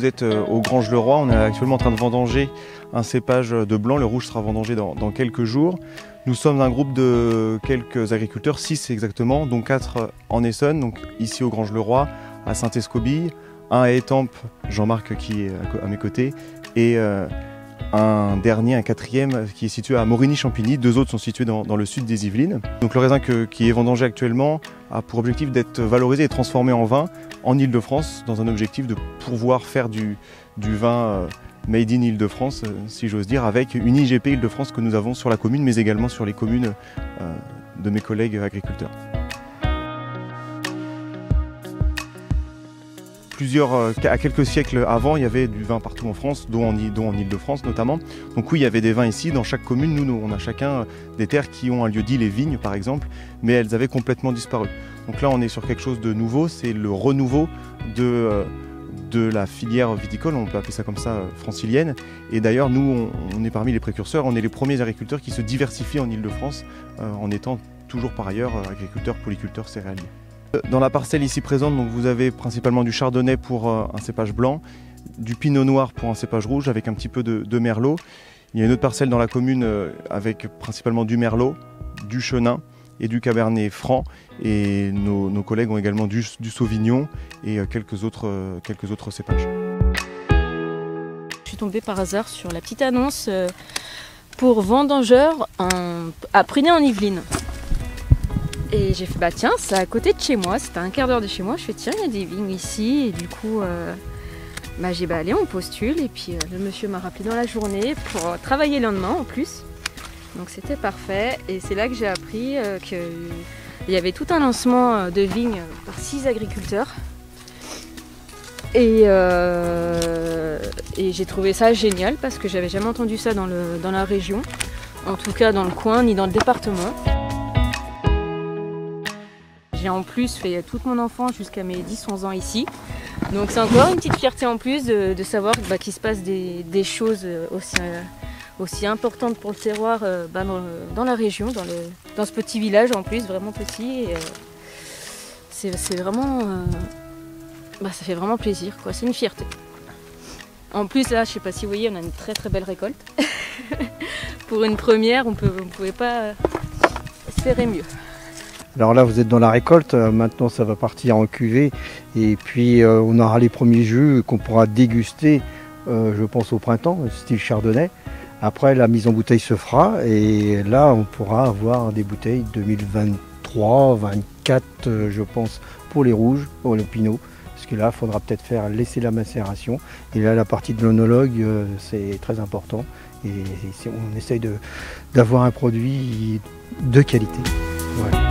vous êtes au Grange-le-Roi. On est actuellement en train de vendanger un cépage de blanc. Le rouge sera vendangé dans quelques jours. Nous sommes un groupe de quelques agriculteurs, 6 exactement, dont 4 en Essonne, donc ici au Grange-le-Roi, à Saint-Escobille, un à Étampes, Jean-Marc qui est à mes côtés, et un dernier, un quatrième, qui est situé à Morigny-Champigny. 2 autres sont situés dans le sud des Yvelines. Donc le raisin qui est vendangé actuellement a pour objectif d'être valorisé et transformé en vin en Ile-de-France, dans un objectif de pouvoir faire du vin made in Ile-de-France, si j'ose dire, avec une IGP Ile-de-France que nous avons sur la commune, mais également sur les communes de mes collègues agriculteurs. À quelques siècles avant, il y avait du vin partout en France, dont en Ile-de-France notamment. Donc oui, il y avait des vins ici. Dans chaque commune, nous, on a chacun des terres qui ont un lieu dit, les vignes par exemple, mais elles avaient complètement disparu. Donc là, on est sur quelque chose de nouveau, c'est le renouveau de la filière viticole, on peut appeler ça comme ça, francilienne. Et d'ailleurs, nous, on est parmi les précurseurs, on est les premiers agriculteurs qui se diversifient en Ile-de-France, en étant toujours par ailleurs agriculteurs, polyculteurs, céréaliers. Dans la parcelle ici présente, donc, vous avez principalement du chardonnay pour un cépage blanc, du pinot noir pour un cépage rouge avec un petit peu de merlot. Il y a une autre parcelle dans la commune avec principalement du merlot, du chenin et du cabernet franc. Et nos collègues ont également du sauvignon et quelques autres cépages. Je suis tombée par hasard sur la petite annonce pour vendangeurs à Prunay-en-Yvelines. Et j'ai fait bah tiens, c'est à côté de chez moi, c'était à un quart d'heure de chez moi. Je fais tiens, il y a des vignes ici. Et du coup, j'ai bah allez, on postule. Et puis le monsieur m'a rappelé dans la journée pour travailler le lendemain en plus. Donc c'était parfait. Et c'est là que j'ai appris qu'il y avait tout un lancement de vignes par 6 agriculteurs. Et j'ai trouvé ça génial parce que j'avais jamais entendu ça dans la région. En tout cas dans le coin, ni dans le département. J'ai en plus fait toute mon enfance jusqu'à mes 10-11 ans ici. Donc c'est encore une petite fierté en plus de savoir qu'il se passe des choses aussi importantes pour le terroir dans la région, dans ce petit village en plus, vraiment petit. C'est vraiment... ça fait vraiment plaisir, quoi. C'est une fierté. En plus là, je sais pas si vous voyez, on a une très très belle récolte. Pour une première, on ne pouvait pas espérer mieux. Alors là, vous êtes dans la récolte, maintenant ça va partir en cuvée et puis on aura les premiers jus qu'on pourra déguster, je pense au printemps, style chardonnay. Après, la mise en bouteille se fera et là, on pourra avoir des bouteilles 2023, 2024, je pense, pour les rouges, pour le pinot. Parce que là, il faudra peut-être laisser la macération. Et là, la partie de l'onologue, c'est très important. Et on essaye d'avoir un produit de qualité. Voilà.